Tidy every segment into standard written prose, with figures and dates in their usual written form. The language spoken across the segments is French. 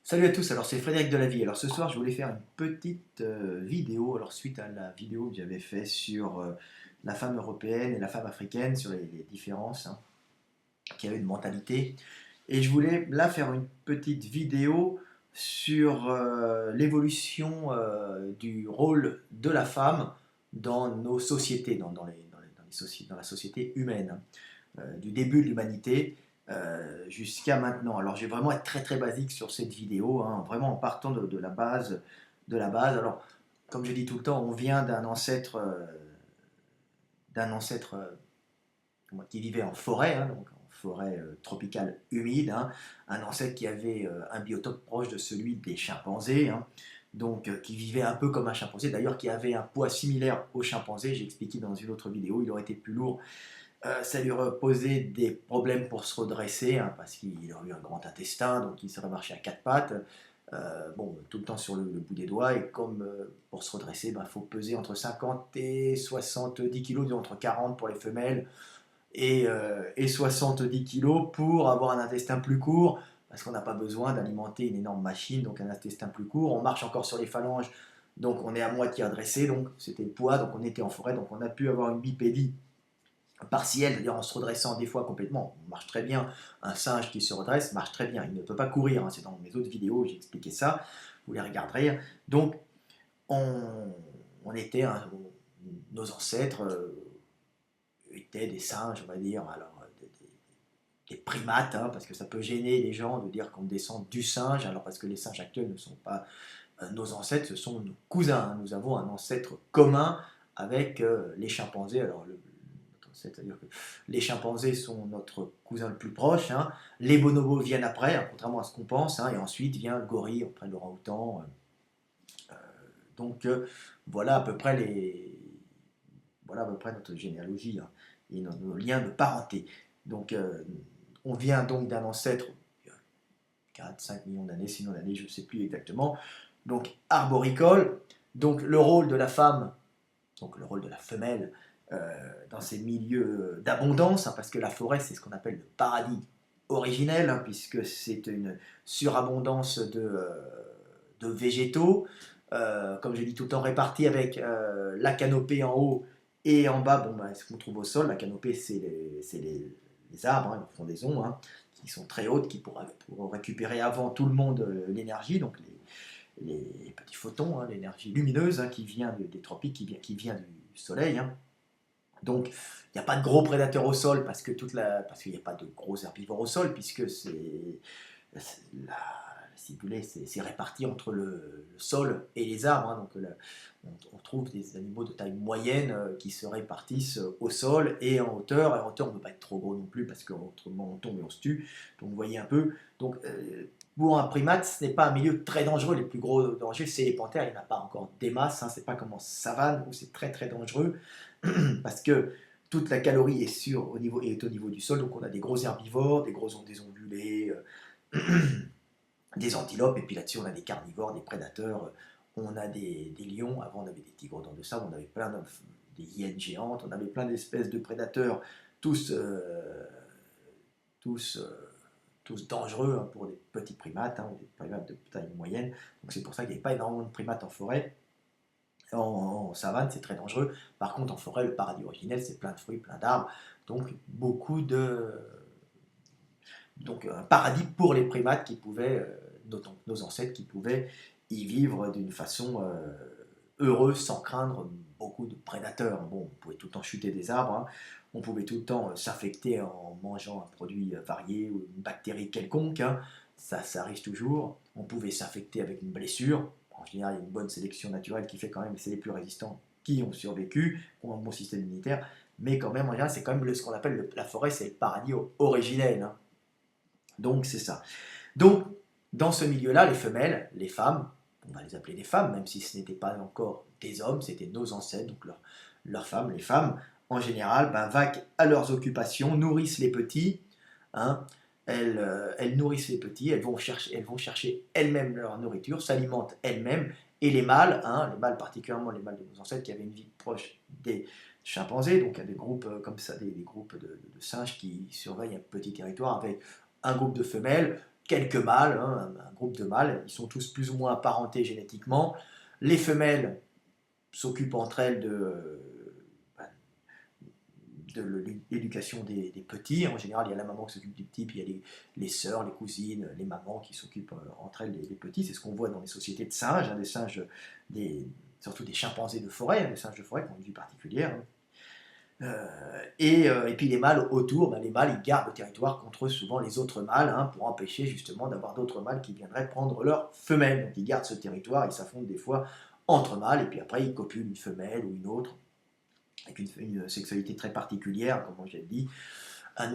Salut à tous, alors c'est Frédéric de la Vie. Alors ce soir je voulais faire une petite vidéo, alors suite à la vidéo que j'avais fait sur la femme européenne et la femme africaine, sur les différences qu'il y avait de mentalité. Et je voulais là faire une petite vidéo sur l'évolution du rôle de la femme dans nos sociétés, dans la société humaine, du début de l'humanité jusqu'à maintenant. Alors je vais vraiment être très très basique sur cette vidéo, hein, vraiment en partant de la base, de la base. Alors comme je dis tout le temps, on vient d'un ancêtre qui vivait en forêt, hein, donc en forêt tropicale humide, hein, un ancêtre qui avait un biotope proche de celui des chimpanzés, hein, donc qui vivait un peu comme un chimpanzé, d'ailleurs qui avait un poids similaire au chimpanzé. J'ai expliqué dans une autre vidéo, il aurait été plus lourd. Ça lui aurait posé des problèmes pour se redresser, hein, parce qu'il aurait eu un grand intestin, donc il serait marché à quatre pattes, bon, tout le temps sur le bout des doigts, et comme pour se redresser, il faut peser entre 50 et 70 kg, disons entre 40 pour les femelles, et 70 kg pour avoir un intestin plus court, parce qu'on n'a pas besoin d'alimenter une énorme machine, donc un intestin plus court. On marche encore sur les phalanges, donc on est à moitié redressé, donc c'était le poids, donc on était en forêt, donc on a pu avoir une bipédie partielle, c'est-à-dire en se redressant des fois complètement. On marche très bien, un singe qui se redresse marche très bien, il ne peut pas courir, hein, c'est dans mes autres vidéos, j'ai expliqué ça, vous les regarderez. Donc on, on était, nos ancêtres étaient des singes, on va dire, alors des primates, hein, parce que ça peut gêner les gens de dire qu'on descend du singe, alors parce que les singes actuels ne sont pas nos ancêtres, ce sont nos cousins, hein. Nous avons un ancêtre commun avec les chimpanzés. Alors, c'est-à-dire que les chimpanzés sont notre cousin le plus proche, hein. Les bonobos viennent après, hein, contrairement à ce qu'on pense, hein, et ensuite vient le gorille, après l'orang-outan. Donc voilà à peu près voilà à peu près notre généalogie, hein, et nos liens de parenté. Donc on vient donc d'un ancêtre il y a 4-5 millions d'années, 6 millions d'années, je ne sais plus exactement. Donc arboricole. Donc le rôle de la femme, donc le rôle de la femelle dans ces milieux d'abondance, hein, parce que la forêt, c'est ce qu'on appelle le paradis originel, hein, puisque c'est une surabondance de végétaux, comme je dis, tout le temps répartis avec la canopée en haut et en bas, bon, bah, ce qu'on trouve au sol. La canopée, les arbres, hein, les frondaisons, hein, qui sont très hautes, qui pourront récupérer avant tout le monde l'énergie, donc les petits photons, hein, l'énergie lumineuse, hein, qui vient des tropiques, qui vient du soleil, hein. Donc, il n'y a pas de gros prédateurs au sol parce qu'il n'y a pas de gros herbivores au sol, puisque si vous voulez, c'est réparti entre le sol et les arbres, hein. Donc, on trouve des animaux de taille moyenne qui se répartissent au sol et en hauteur. Et en hauteur, on ne peut pas être trop gros non plus parce qu'autrement on tombe et on se tue. Donc, vous voyez un peu. Donc, pour un primate, ce n'est pas un milieu très dangereux. Les plus gros dangers, c'est les panthères. Il n'y en a pas encore des masses, hein. C'est pas comme en savane où c'est très très dangereux parce que toute la calorie est au niveau du sol. Donc, on a des gros herbivores, des ongulés, des antilopes, et puis là-dessus, on a des carnivores, des prédateurs. On a des lions. Avant, on avait des tigres dans le sable, on avait des hyènes géantes, on avait plein d'espèces de prédateurs, tous, tous, euh, tous dangereux, hein, pour des petits primates, hein, des primates de taille moyenne. Donc c'est pour ça qu'il n'y avait pas énormément de primates en forêt. En savane, c'est très dangereux. Par contre, en forêt, le paradis originel, c'est plein de fruits, plein d'arbres. Donc un paradis pour les primates qui pouvaient, nos ancêtres qui pouvaient y vivre d'une façon heureuse, sans craindre beaucoup de prédateurs. Bon, on pouvait tout le temps chuter des arbres, hein. On pouvait tout le temps s'infecter en mangeant un produit varié ou une bactérie quelconque, hein. Ça arrive toujours. On pouvait s'infecter avec une blessure. En général, il y a une bonne sélection naturelle qui fait quand même que c'est les plus résistants qui ont survécu, qui ont un bon système immunitaire. Mais quand même, en général, c'est quand même ce qu'on appelle la forêt, c'est le paradis originel, hein. Donc c'est ça. Donc, dans ce milieu-là, les femelles, les femmes, on va les appeler des femmes, même si ce n'était pas encore des hommes, c'était nos ancêtres, donc leurs femmes, les femmes, en général, vaquent à leurs occupations, nourrissent les petits, hein. Elles nourrissent les petits, elles vont chercher elles-mêmes leur nourriture, s'alimentent elles-mêmes, et les mâles, hein, les mâles particulièrement les mâles de nos ancêtres qui avaient une vie proche des chimpanzés, donc il y a des groupes comme ça, des groupes de singes qui surveillent un petit territoire avec un groupe de femelles quelques mâles, hein, un groupe de mâles, ils sont tous plus ou moins apparentés génétiquement. Les femelles s'occupent entre elles bah, de l'éducation des petits. En général, il y a la maman qui s'occupe du petit, puis il y a les sœurs, les cousines, les mamans qui s'occupent entre elles des petits. C'est ce qu'on voit dans les sociétés de singes, hein, des singes, surtout des chimpanzés de forêt, hein, des singes de forêt qui ont une vie particulière. Hein. Et puis les mâles autour, ben les mâles ils gardent le territoire contre souvent les autres mâles, hein, pour empêcher justement d'avoir d'autres mâles qui viendraient prendre leurs femelles. Donc ils gardent ce territoire, ils s'affrontent des fois entre mâles, et puis après ils copulent une femelle ou une autre, avec une sexualité très particulière, comme j'ai dit, un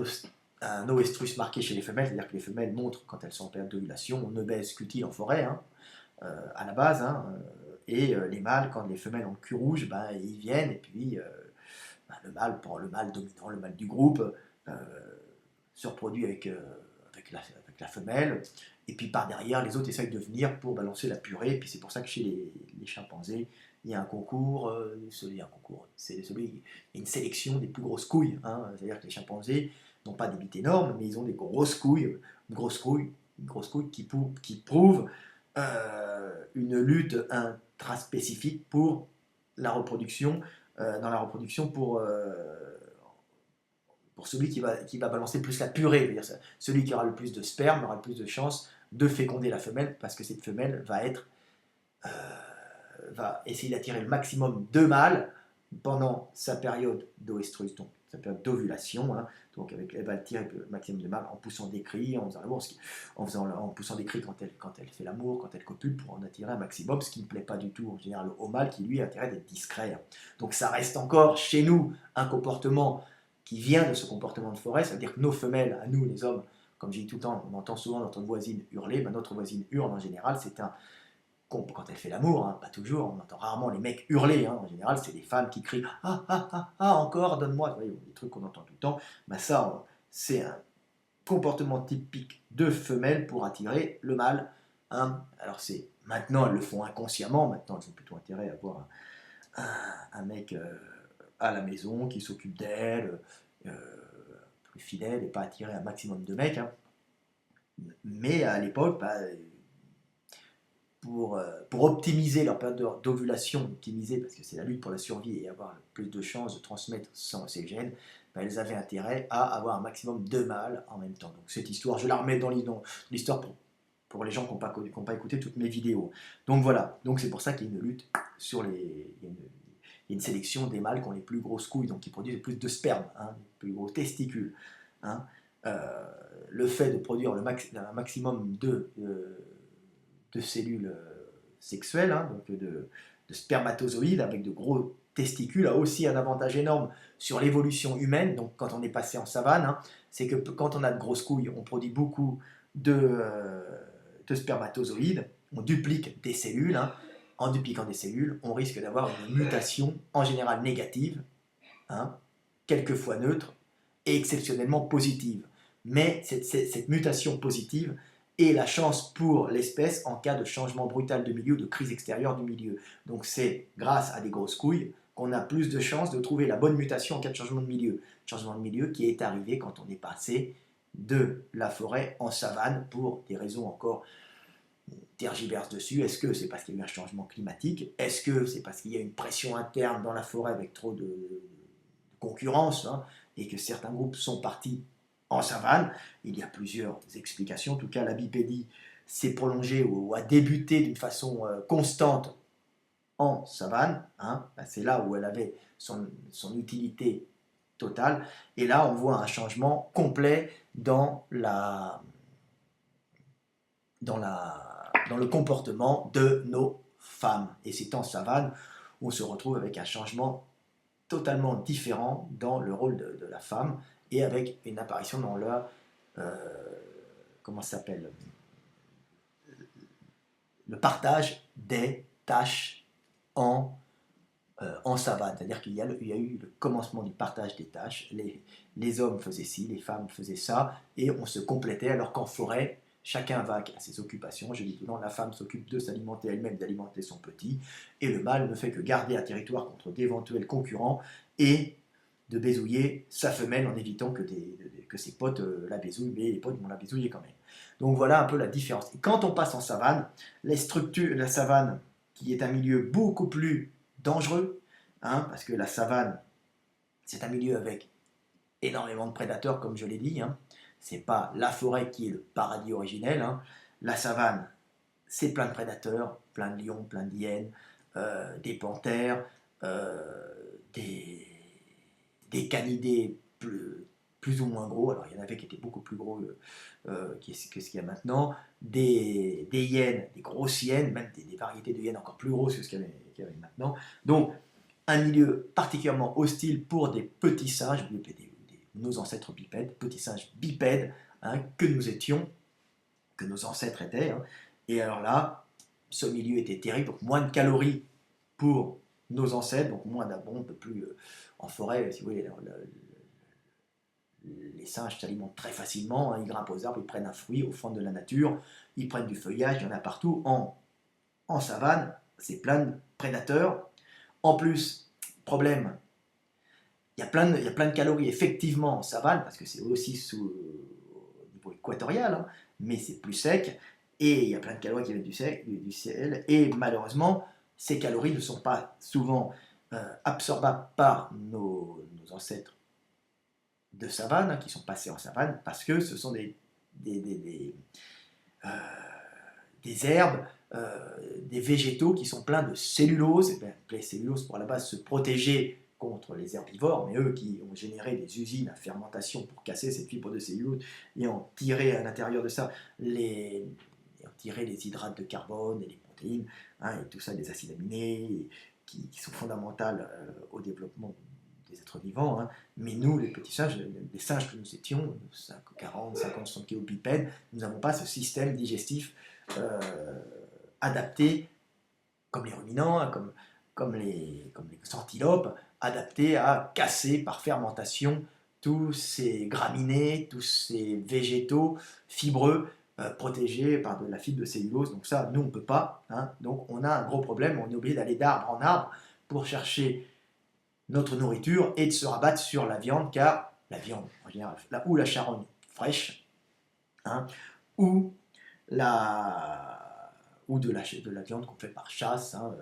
oestrus marqué chez les femelles, c'est-à-dire que les femelles montrent quand elles sont en période d'ovulation, on ne baise qu'utile en forêt, hein, à la base, hein, et les mâles, quand les femelles ont le cul rouge, ben, ils viennent, et puis le mâle dominant, le mâle du groupe, euh, se reproduit avec la femelle, et puis par derrière, les autres essayent de venir pour balancer la purée, et puis c'est pour ça que chez les chimpanzés, il y a un concours, il y a une sélection des plus grosses couilles, hein, c'est-à-dire que les chimpanzés n'ont pas des bites énormes, mais ils ont des grosses couilles, une grosse couille qui prouve une lutte intraspécifique pour la reproduction, dans la reproduction pour celui qui va balancer plus la purée. C'est-à-dire celui qui aura le plus de sperme aura le plus de chances de féconder la femelle, parce que cette femelle euh, va essayer d'attirer le maximum de mâles pendant sa période d'oestrus, donc sa période d'ovulation, hein. Donc elle va attirer le maximum de mâles en poussant des cris, en faisant l'amour, en poussant des cris quand elle fait l'amour, quand elle copule, pour en attirer un maximum, ce qui ne plaît pas du tout en général au mâle, qui lui a intérêt d'être discret. Donc ça reste encore chez nous un comportement qui vient de ce comportement de forêt, c'est-à-dire que nos femelles, à nous les hommes, comme j'ai dit tout le temps, on entend souvent notre voisine hurler, ben notre voisine hurle en général, c'est un quand elle fait l'amour, hein, pas toujours, on entend rarement les mecs hurler, hein, en général c'est les femmes qui crient ah ah ah ah encore donne-moi, des trucs qu'on entend tout le temps, ben ça c'est un comportement typique de femelle pour attirer le mâle, hein. Alors c'est maintenant elles le font inconsciemment, maintenant elles ont plutôt intérêt à avoir un mec à la maison qui s'occupe d'elle, euh, plus fidèle et pas attirer un maximum de mecs, hein. Mais à l'époque, bah, pour optimiser leur période d'ovulation, optimiser parce que c'est la lutte pour la survie et avoir le plus de chances de transmettre ces gènes, ben elles avaient intérêt à avoir un maximum de mâles en même temps. Donc cette histoire, je la remets dans l'histoire pour les gens qui n'ont pas écouté toutes mes vidéos. Donc voilà, donc c'est pour ça qu'il y a une lutte sur il y a une sélection des mâles qui ont les plus grosses couilles, donc qui produisent le plus de sperme, hein, les plus gros testicules. Hein. Le fait de produire un maximum de cellules sexuelles, hein, donc de spermatozoïdes avec de gros testicules, a aussi un avantage énorme sur l'évolution humaine. Donc quand on est passé en savane, hein, c'est que quand on a de grosses couilles, on produit beaucoup de spermatozoïdes, on duplique des cellules. Hein. En dupliquant des cellules, on risque d'avoir une mutation en général négative, hein, quelquefois neutre et exceptionnellement positive. Mais cette mutation positive est la chance pour l'espèce en cas de changement brutal de milieu, de crise extérieure du milieu. Donc c'est grâce à des grosses couilles qu'on a plus de chances de trouver la bonne mutation en cas de changement de milieu. Changement de milieu qui est arrivé quand on est passé de la forêt en savane pour des raisons encore tergiversent dessus. Est-ce que c'est parce qu'il y a eu un changement climatique? Est-ce que c'est parce qu'il y a une pression interne dans la forêt avec trop de concurrence, hein, et que certains groupes sont partis en savane? Il y a plusieurs explications. En tout cas, la bipédie s'est prolongée ou a débuté d'une façon constante en savane. Hein. C'est là où elle avait son utilité totale. Et là, on voit un changement complet dans le comportement de nos femmes. Et c'est en savane où on se retrouve avec un changement totalement différent dans le rôle de la femme et avec une apparition dans leur comment ça s'appelle, le partage des tâches en savane. C'est-à-dire qu'il y a eu le commencement du partage des tâches. Les hommes faisaient ci, les femmes faisaient ça, et on se complétait, alors qu'en forêt, chacun va à ses occupations. Je dis tout le temps, la femme s'occupe de s'alimenter elle-même, d'alimenter son petit, et le mâle ne fait que garder un territoire contre d'éventuels concurrents et de baisouiller sa femelle en évitant que ses potes la baisouillent, mais les potes vont la baisouiller quand même. Donc voilà un peu la différence. Et quand on passe en savane, les structures, la savane, qui est un milieu beaucoup plus dangereux, hein, parce que la savane, c'est un milieu avec énormément de prédateurs, comme je l'ai dit. Hein. Ce n'est pas la forêt qui est le paradis originel. Hein. La savane, c'est plein de prédateurs, plein de lions, plein d'hyènes, des panthères, euh, des, des canidés plus ou moins gros. Alors il y en avait qui étaient beaucoup plus gros que ce qu'il y a maintenant. Des hyènes, des grosses hyènes, même des variétés de hyènes encore plus grosses que ce qu'il y avait maintenant. Donc un milieu particulièrement hostile pour des petits singes, nos ancêtres bipèdes, petits singes bipèdes, hein, que nous étions, que nos ancêtres étaient. Hein. Et alors là, ce milieu était terrible, donc moins de calories pour nos ancêtres, donc moins d'abondance, un peu plus en forêt, si vous voulez. Les singes s'alimentent très facilement, hein, ils grimpent aux arbres, ils prennent un fruit au fond de la nature, ils prennent du feuillage, il y en a partout. En savane, c'est plein de prédateurs. En plus, problème, il y a plein de calories effectivement en savane, parce que c'est aussi au niveau équatorial, hein, mais c'est plus sec, et il y a plein de calories qui viennent du ciel, et malheureusement, ces calories ne sont pas souvent absorbables par nos ancêtres de savane, hein, qui sont passés en savane, parce que ce sont euh, des herbes, des végétaux qui sont pleins de cellulose. Et bien, les cellulose pour à la base se protéger contre les herbivores, mais eux qui ont généré des usines à fermentation pour casser cette fibre de cellulose et en tirer à l'intérieur de ça les hydrates de carbone et les protéines, hein, et tout ça, des acides aminés qui sont fondamentaux au développement des êtres vivants. Hein. Mais nous, les petits singes, les singes que nous étions, 40, 50, 60 kg bipèdes, nous n'avons pas ce système digestif euh, adaptés, comme les ruminants, hein, comme les antilopes, adaptés à casser par fermentation tous ces graminées, tous ces végétaux fibreux protégés par de la fibre de cellulose. Donc ça, nous, on ne peut pas. Hein. Donc on a un gros problème, on est obligé d'aller d'arbre en arbre pour chercher notre nourriture et de se rabattre sur la viande, car la viande, en général, ou la charogne fraîche, hein, ou de la viande qu'on fait par chasse, hein,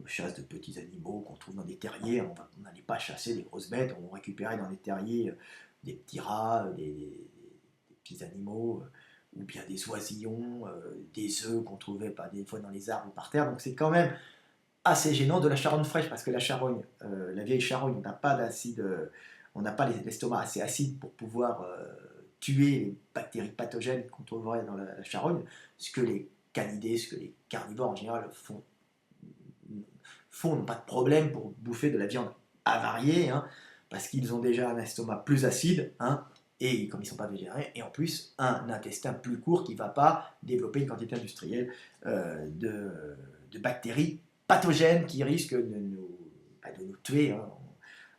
chasse de petits animaux qu'on trouve dans des terriers. On n'allait pas chasser des grosses bêtes, on récupérait dans les terriers des petits rats, des petits animaux, ou bien des oisillons, des œufs qu'on trouvait des fois dans les arbres ou par terre. Donc c'est quand même assez gênant. De la charogne fraîche, parce que la charogne, la vieille charogne, on n'a pas d'acide, on n'a pas l'estomac assez acide pour pouvoir tuer les bactéries pathogènes qu'on trouverait dans la charogne, ce que les canidés, ce que les carnivores en général n'ont pas de problème pour bouffer de la viande avariée, hein, parce qu'ils ont déjà un estomac plus acide, hein, et comme ils ne sont pas végétariens, et en plus un intestin plus court qui ne va pas développer une quantité industrielle de bactéries pathogènes qui risquent de nous tuer, hein,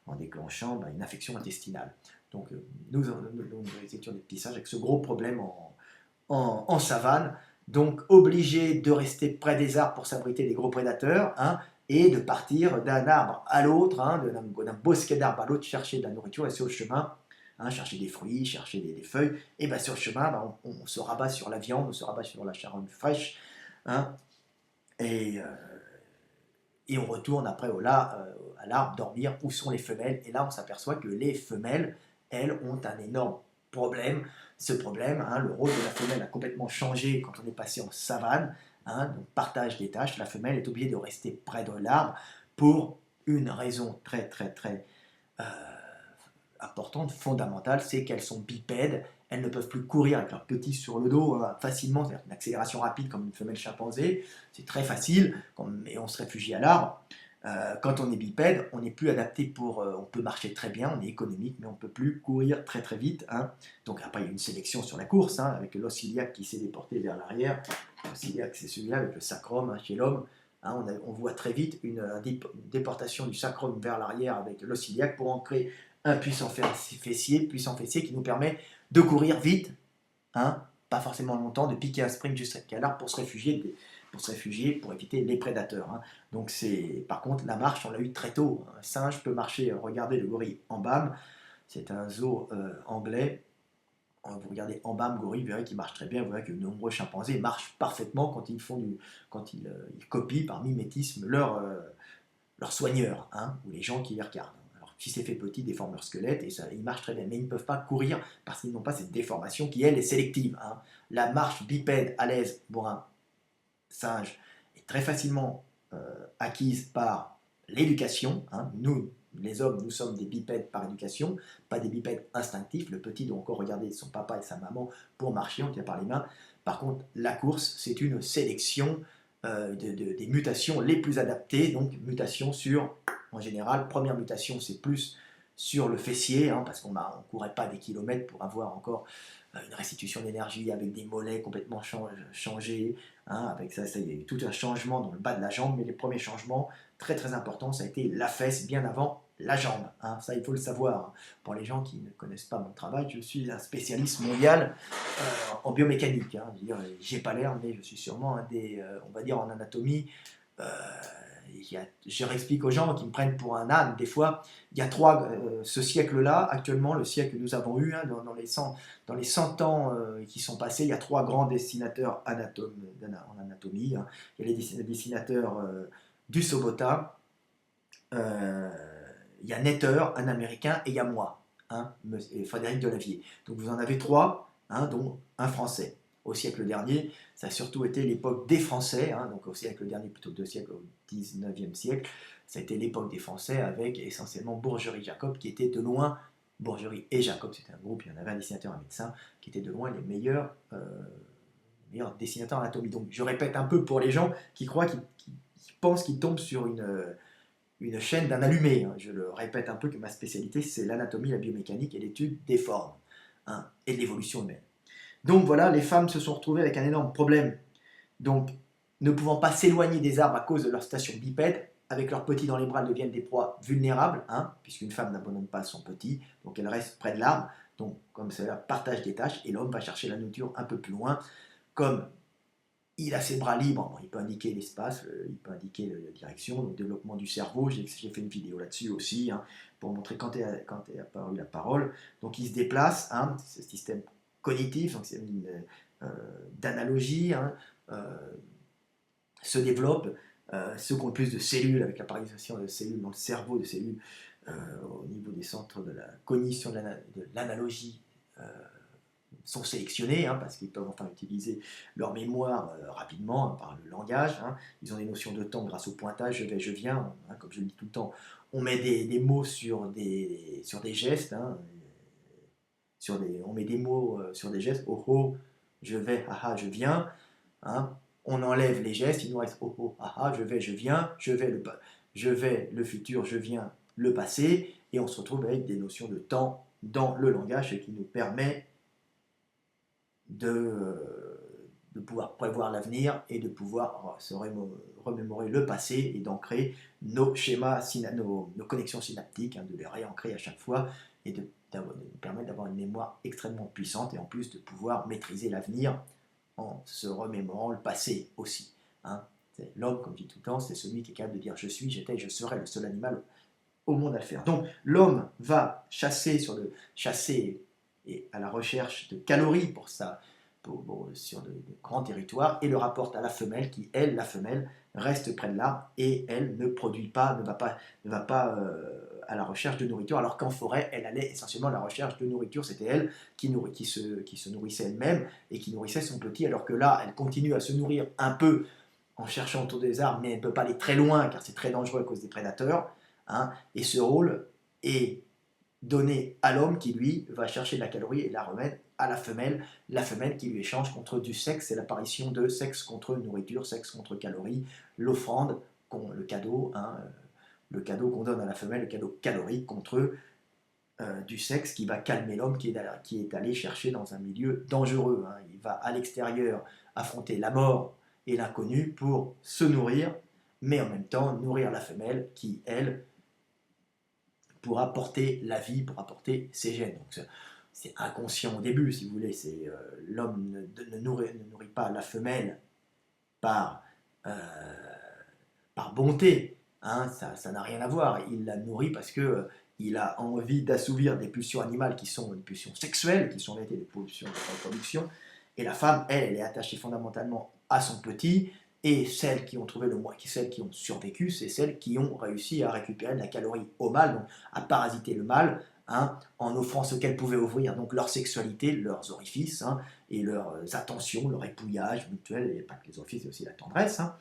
en déclenchant une infection intestinale. Donc nous étions des petits singes avec ce gros problème en savane, donc obligés de rester près des arbres pour s'abriter des gros prédateurs, hein, et de partir d'un arbre à l'autre, hein, d'un bosquet d'arbres à l'autre, chercher de la nourriture, et sur le chemin, hein, chercher des fruits, chercher des feuilles, et bien sur le chemin, on se rabat sur la viande, on se rabat sur la charogne fraîche, hein, et on retourne après à l'arbre dormir où sont les femelles. Et là, on s'aperçoit que les femelles, elles, ont un énorme problème. Ce problème, hein, le rôle de la femelle a complètement changé quand on est passé en savane. Hein, donc partage des tâches. La femelle est obligée de rester près de l'arbre pour une raison très très très euh, importante, fondamentale, c'est qu'elles sont bipèdes. Elles ne peuvent plus courir avec leurs petits sur le dos facilement, c'est-à-dire une accélération rapide comme une femelle chimpanzé, c'est très facile, et on se réfugie à l'arbre. Quand on est bipède, on n'est plus adapté on peut marcher très bien, on est économique, mais on ne peut plus courir très très vite. Hein. Donc après, il y a une sélection sur la course, hein, avec l'os iliaque qui s'est déporté vers l'arrière. L'os iliaque, c'est celui-là avec le sacrum, hein, chez l'homme. Hein, on voit très vite une déportation du sacrum vers l'arrière avec l'os iliaque pour ancrer un puissant fessier qui nous permet de courir vite, hein, pas forcément longtemps, de piquer un sprint juste à l'arbre pour se réfugier, pour éviter les prédateurs. Hein. Donc par contre, la marche, on l'a eu très tôt. Un singe peut marcher, regardez le gorille en BAM, c'est un zoo anglais, vous regardez en bas, gorille, vous verrez qu'il marche très bien. Vous verrez que de nombreux chimpanzés marchent parfaitement quand ils copient par mimétisme leurs soigneurs, hein, ou les gens qui les regardent. Alors, si c'est fait petit, ils déforment leur squelette et ça, ils marchent très bien, mais ils ne peuvent pas courir parce qu'ils n'ont pas cette déformation qui, elle, est sélective. Hein. La marche bipède à l'aise pour un singe est très facilement acquise par l'éducation. Hein. Nous, les hommes, nous sommes des bipèdes par éducation, pas des bipèdes instinctifs. Le petit doit encore regarder son papa et sa maman pour marcher, on tient par les mains. Par contre, la course, c'est une sélection des mutations les plus adaptées. Donc, mutation en général, première mutation, c'est plus sur le fessier, hein, parce qu'on ne courait pas des kilomètres pour avoir encore une restitution d'énergie avec des mollets complètement changés. Hein, avec ça, il y a eu tout un changement dans le bas de la jambe, mais les premiers changements, très très importants, ça a été la fesse bien avant la jambe. Hein, ça, il faut le savoir. Pour les gens qui ne connaissent pas mon travail, je suis un spécialiste mondial en biomécanique. Hein. Je n'ai pas l'air, mais je suis sûrement on va dire en anatomie. Euh, je réexplique aux gens qui me prennent pour un âne. Des fois, il y a ce siècle-là, actuellement, le siècle que nous avons eu, hein, dans les 100 ans qui sont passés, il y a 3 grands dessinateurs en anatomie. Hein. Il y a les dessinateurs du Sobota, il y a Netter, un Américain, et il y a moi, hein, Frédéric Delavier. Donc vous en avez 3, hein, dont un Français. Au siècle dernier, ça a surtout été l'époque des Français, hein, donc au siècle dernier, plutôt que 2 siècles, au 19e siècle, ça a été l'époque des Français avec essentiellement Bourgerie-Jacob, qui était de loin, Bourgerie et Jacob, c'était un groupe, il y en avait un dessinateur, un médecin, qui étaient de loin les meilleurs dessinateurs anatomiques. Donc je répète un peu pour les gens qui croient, qui pensent qu'ils tombent sur une chaîne d'un allumé. Hein. Je le répète un peu que ma spécialité, c'est l'anatomie, la biomécanique et l'étude des formes, hein, et de l'évolution humaine. Donc voilà, les femmes se sont retrouvées avec un énorme problème. Donc, ne pouvant pas s'éloigner des arbres à cause de leur station bipède, avec leurs petits dans les bras, elles deviennent des proies vulnérables, hein, puisqu'une femme n'abandonne pas son petit, donc elle reste près de l'arbre. Donc, comme cela, partage des tâches, et l'homme va chercher la nourriture un peu plus loin. Comme il a ses bras libres, bon, il peut indiquer l'espace, il peut indiquer la direction, le développement du cerveau. J'ai fait une vidéo là-dessus aussi, hein, pour montrer quand est apparue la parole. Donc il se déplace, hein, c'est ce système cognitif, donc c'est d'analogie, hein, se développe. Ceux qui ont le plus de cellules, avec l'apparition de cellules dans le cerveau, de cellules au niveau des centres de la cognition, de l'analogie, sont sélectionnés, hein, parce qu'ils peuvent enfin utiliser leur mémoire rapidement, hein, par le langage. Hein. Ils ont des notions de temps grâce au pointage, je vais, je viens, hein, comme je le dis tout le temps. On met des mots sur des gestes, hein, on met des mots sur des gestes, oh oh, je vais, haha, je viens. Hein. On enlève les gestes, il nous reste oh oh, haha, je vais, je viens, je vais, le futur, je viens, le passé, et on se retrouve avec des notions de temps dans le langage, ce qui nous permet de pouvoir prévoir l'avenir et de pouvoir se remémorer le passé et d'ancrer nos schémas, nos connexions synaptiques, hein, de les réancrer à chaque fois et de permettre d'avoir une mémoire extrêmement puissante et en plus de pouvoir maîtriser l'avenir en se remémorant le passé aussi. Hein. L'homme, comme je dis tout le temps, c'est celui qui est capable de dire je suis, j'étais, je serai le seul animal au monde à le faire. Donc l'homme va chasser et à la recherche de calories sur de grands territoires et le rapporte à la femelle qui, elle, la femelle, reste près de l'arbre et elle ne produit pas, ne va pas à la recherche de nourriture, alors qu'en forêt, elle allait essentiellement à la recherche de nourriture. C'était elle qui se nourrissait elle-même et qui nourrissait son petit, alors que là, elle continue à se nourrir un peu en cherchant autour des arbres, mais elle ne peut pas aller très loin car c'est très dangereux à cause des prédateurs. Hein, et ce rôle est donné à l'homme qui, lui, va chercher la calorie et la remettre à la femelle qui lui échange contre du sexe. C'est l'apparition de sexe contre nourriture, sexe contre calories, l'offrande, le cadeau, hein, le cadeau qu'on donne à la femelle, le cadeau calorique contre du sexe qui va calmer l'homme qui est allé chercher dans un milieu dangereux. Hein. Il va à l'extérieur affronter la mort et l'inconnu pour se nourrir, mais en même temps nourrir la femelle qui, elle, pourra porter la vie, pourra porter ses gènes. Donc c'est inconscient au début, si vous voulez. L'homme ne nourrit pas la femelle par, euh, par bonté. Hein, ça n'a rien à voir. Il la nourrit parce que il a envie d'assouvir des pulsions animales qui sont des pulsions sexuelles, qui sont en réalité des pulsions de reproduction, et la femme, elle est attachée fondamentalement à son petit, et celles qui ont trouvé le moins, celles qui ont survécu, c'est celles qui ont réussi à récupérer de la calorie au mâle, donc à parasiter le mâle, hein, en offrant ce qu'elles pouvaient ouvrir, donc leur sexualité, leurs orifices, hein, et leurs attentions, leur épouillage mutuel, et pas que les orifices, c'est aussi la tendresse, hein,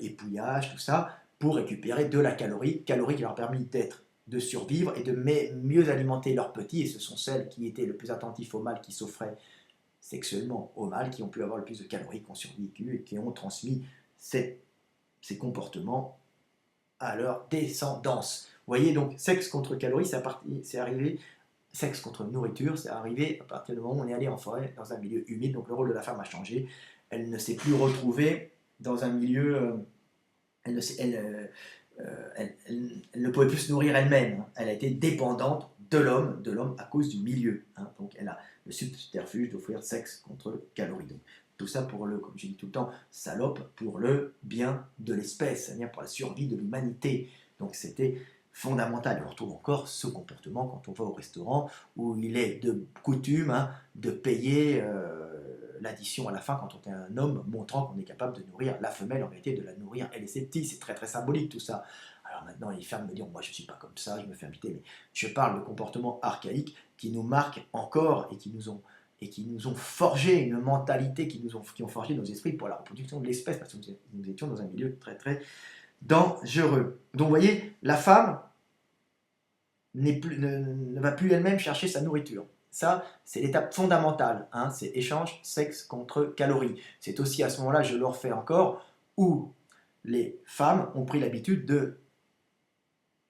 épouillage, tout ça, pour récupérer de la calorie qui leur a permis de survivre et de mieux alimenter leurs petits, et ce sont celles qui étaient le plus attentifs au mâle qui s'offraient sexuellement au mâle, qui ont pu avoir le plus de calories, qui ont survécu et qui ont transmis ces comportements à leur descendance. Vous voyez, donc, sexe contre calories, c'est arrivé, sexe contre nourriture, c'est arrivé à partir du moment où on est allé en forêt, dans un milieu humide, donc le rôle de la femme a changé. Elle ne s'est plus retrouvée dans un milieu... elle, ne s'est- elle ne pouvait plus se nourrir elle-même. Hein. Elle a été dépendante de l'homme à cause du milieu. Hein. Donc elle a le subterfuge d'offrir sexe contre calories. Donc, tout ça pour le, comme je dis tout le temps, salope, pour le bien de l'espèce, c'est-à-dire pour la survie de l'humanité. Donc c'était fondamental. Et on retrouve encore ce comportement quand on va au restaurant, où il est de coutume, hein, de payer l'addition à la fin quand on est un homme, montrant qu'on est capable de nourrir la femelle, en réalité de la nourrir elle et ses petits. C'est très très symbolique tout ça. Alors maintenant les femmes me disent moi je ne suis pas comme ça, je me fais inviter, mais je parle de comportements archaïques qui nous marquent encore et qui nous ont forgé une mentalité, qui ont forgé nos esprits pour la reproduction de l'espèce, parce que nous étions dans un milieu très très dangereux. Donc vous voyez, la femme ne va plus elle-même chercher sa nourriture. Ça, c'est l'étape fondamentale, hein, c'est échange sexe contre calories. C'est aussi à ce moment-là, je le refais encore, où les femmes ont pris l'habitude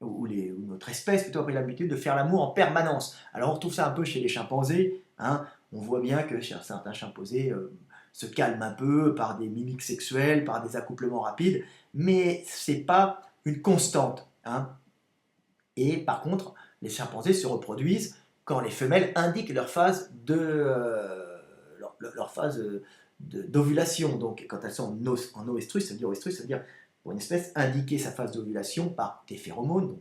ou notre espèce plutôt a pris l'habitude de faire l'amour en permanence. Alors on retrouve ça un peu chez les chimpanzés, hein, on voit bien que certains chimpanzés se calment un peu par des mimiques sexuelles, par des accouplements rapides, mais c'est pas une constante. Hein. Et par contre, les chimpanzés se reproduisent quand les femelles indiquent leur phase d'ovulation. Donc quand elles sont en oestrus, ça veut dire pour une espèce indiquer sa phase d'ovulation par des phéromones, donc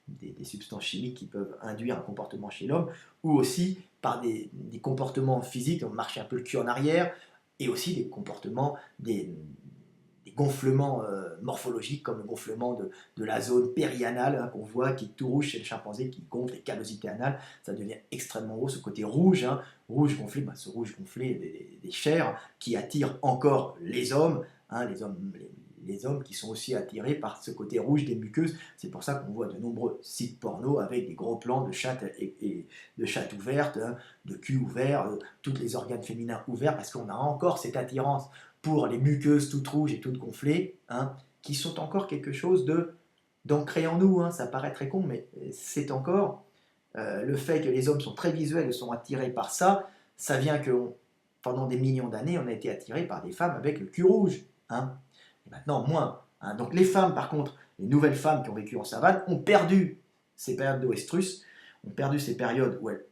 des substances chimiques qui peuvent induire un comportement chez l'homme, ou aussi par des comportements physiques, on marche un peu le cul en arrière, et aussi des comportements, des gonflements morphologiques, comme le gonflement de la zone périanale, hein, qu'on voit, qui est tout rouge chez le chimpanzé, qui gonfle, les callosités anales, ça devient extrêmement gros, ce côté rouge, hein, rouge gonflé, ce rouge gonflé des chairs, qui attire encore les hommes, hein, les hommes qui sont aussi attirés par ce côté rouge des muqueuses. C'est pour ça qu'on voit de nombreux sites porno avec des gros plans de chattes et de chattes ouvertes, hein, de cul ouvert, tous les organes féminins ouverts, parce qu'on a encore cette attirance pour les muqueuses toutes rouges et toutes gonflées, hein, qui sont encore quelque chose d'ancré en nous. Hein. Ça paraît très con, mais c'est encore le fait que les hommes sont très visuels et sont attirés par ça. Ça vient que pendant des millions d'années, on a été attirés par des femmes avec le cul rouge. Hein. Et maintenant, moins. Hein. Donc les femmes, par contre, les nouvelles femmes qui ont vécu en savane, ont perdu ces périodes d'oestrus, ont perdu ces périodes où elles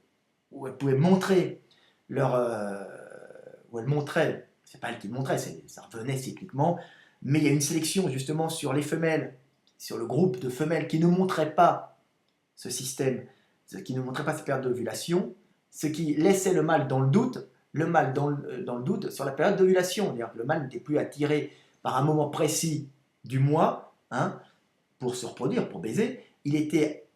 pouvaient montrer où elles montraient. C'est pas elle qui le montrait, ça revenait cycliquement, mais il y a une sélection justement sur les femelles, sur le groupe de femelles qui ne montraient pas ce système, qui ne montrait pas cette période d'ovulation, ce qui laissait le mâle dans le doute, dans le doute sur la période d'ovulation. Le mâle n'était plus attiré par un moment précis du mois, hein, pour se reproduire, pour baiser, il était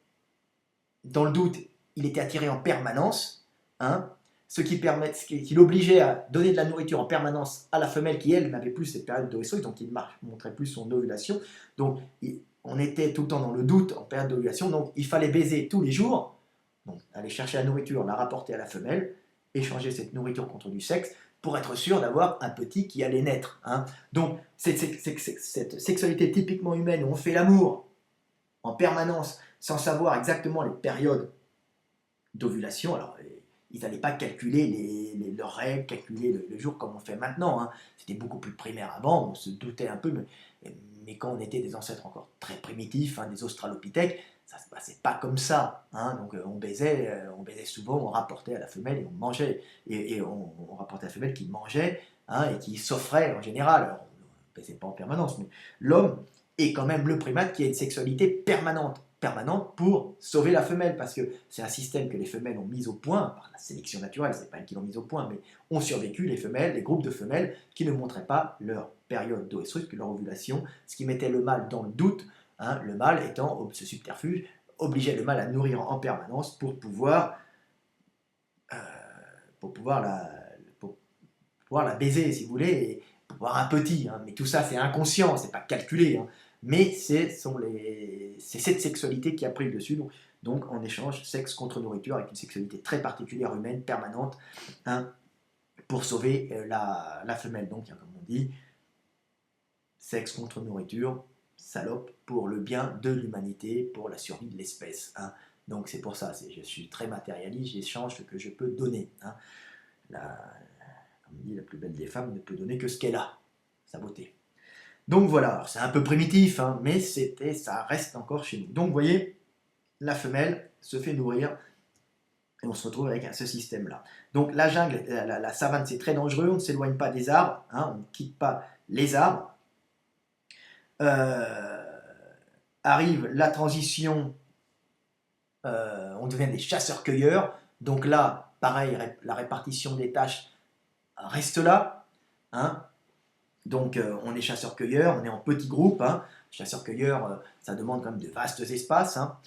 dans le doute, il était attiré en permanence, hein, ce qui l'obligeait à donner de la nourriture en permanence à la femelle qui, elle, n'avait plus cette période d'oestrus, donc il ne montrait plus son ovulation. Donc, on était tout le temps dans le doute en période d'ovulation, donc il fallait baiser tous les jours, donc aller chercher la nourriture, la rapporter à la femelle, échanger cette nourriture contre du sexe, pour être sûr d'avoir un petit qui allait naître. Hein. Donc, cette sexualité typiquement humaine où on fait l'amour en permanence, sans savoir exactement les périodes d'ovulation, alors ils n'allaient pas calculer leurs règles, calculer le jour comme on fait maintenant. Hein. C'était beaucoup plus primaire avant, on se doutait un peu, mais quand on était des ancêtres encore très primitifs, hein, des australopithèques, ça ne se passait pas comme ça. Hein. Donc on baisait souvent, on rapportait à la femelle et on mangeait. Et on rapportait à la femelle qui mangeait, hein, et qui s'offrait en général. Alors on ne baisait pas en permanence, mais l'homme est quand même le primate qui a une sexualité permanente. permanente pour sauver la femelle, parce que c'est un système que les femelles ont mis au point, par la sélection naturelle, c'est pas elles qui l'ont mis au point, mais ont survécu les femelles, les groupes de femelles qui ne montraient pas leur période d'oestrus, que leur ovulation, ce qui mettait le mâle dans le doute, hein, le mâle étant ce subterfuge, obligeait le mâle à nourrir en permanence euh, pour pouvoir la baiser, si vous voulez, et pour avoir un petit. Hein. Mais tout ça, c'est inconscient, c'est pas calculé. Hein. Mais c'est cette sexualité qui a pris le dessus. Donc, en échange, sexe contre nourriture, avec une sexualité très particulière, humaine, permanente, hein, pour sauver la femelle. Donc, comme on dit, sexe contre nourriture, salope, pour le bien de l'humanité, pour la survie de l'espèce. Hein. Donc, c'est pour ça, je suis très matérialiste, j'échange ce que je peux donner. Hein. Comme on dit, la plus belle des femmes ne peut donner que ce qu'elle a, sa beauté. Donc voilà, c'est un peu primitif, hein, mais ça reste encore chez nous. Donc vous voyez, la femelle se fait nourrir et on se retrouve avec ce système-là. Donc la jungle, la savane, c'est très dangereux, on ne s'éloigne pas des arbres, hein, on ne quitte pas les arbres. Arrive la transition, on devient des chasseurs-cueilleurs. Donc là, pareil, la répartition des tâches reste là. Hein. Donc on est chasseurs-cueilleurs, on est en petits groupes. Hein. Chasseurs-cueilleurs, ça demande quand même de vastes espaces, hein,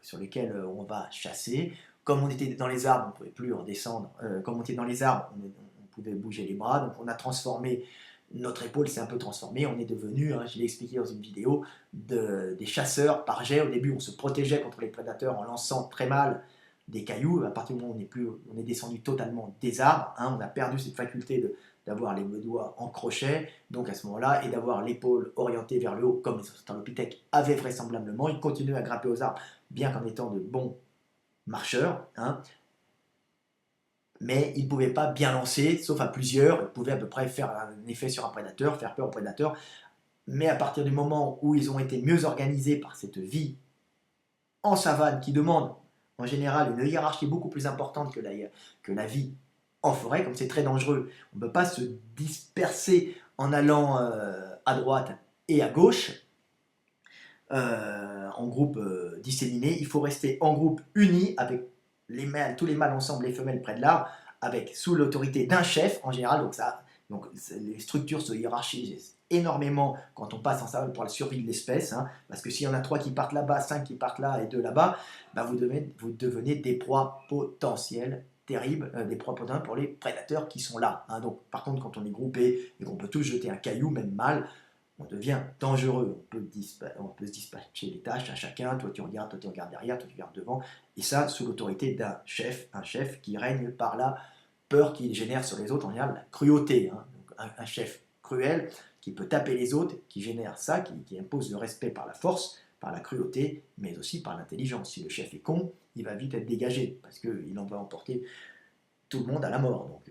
sur lesquels on va chasser. Comme on était dans les arbres, on ne pouvait plus redescendre. Comme on était dans les arbres, on pouvait bouger les bras. Donc on a transformé, notre épaule s'est un peu transformée. On est devenu, hein, je l'ai expliqué dans une vidéo, des chasseurs par jet. Au début, on se protégeait contre les prédateurs en lançant très mal des cailloux. À partir du moment où on est descendu totalement des arbres, hein, on a perdu cette faculté d'avoir les doigts en crochet, donc à ce moment-là, et d'avoir l'épaule orientée vers le haut, comme les australopithèques avaient vraisemblablement. Ils continuaient à grimper aux arbres, bien qu'en étant de bons marcheurs, hein, mais ils ne pouvaient pas bien lancer, sauf à plusieurs. Ils pouvaient à peu près faire un effet sur un prédateur, faire peur au prédateur, mais à partir du moment où ils ont été mieux organisés par cette vie en savane, qui demande en général une hiérarchie beaucoup plus importante que la vie en forêt, comme c'est très dangereux. On ne peut pas se disperser en allant à droite et à gauche, en groupe disséminé. Il faut rester en groupe uni, avec tous les mâles ensemble, les femelles près de l'arbre, sous l'autorité d'un chef en général. Donc les structures se hiérarchisent énormément quand on passe en savane pour la survie de l'espèce, hein, parce que s'il y en a 3 qui partent là-bas, 5 qui partent là et 2 là-bas, bah vous devenez des proies potentielles terribles, des proies potentielles pour les prédateurs qui sont là. Hein. Donc, par contre, quand on est groupé et qu'on peut tous jeter un caillou, même mâle, on devient dangereux. On peut se dispatcher les tâches à chacun. Toi tu regardes derrière, toi tu regardes devant. Et ça, sous l'autorité d'un chef, un chef qui règne par la peur qu'il génère sur les autres, en général la cruauté. Hein. Donc, un chef cruel qui peut taper les autres, qui génère ça, qui impose le respect par la force, par la cruauté, mais aussi par l'intelligence. Si le chef est con, il va vite être dégagé, parce qu'il en va emporter tout le monde à la mort. Donc,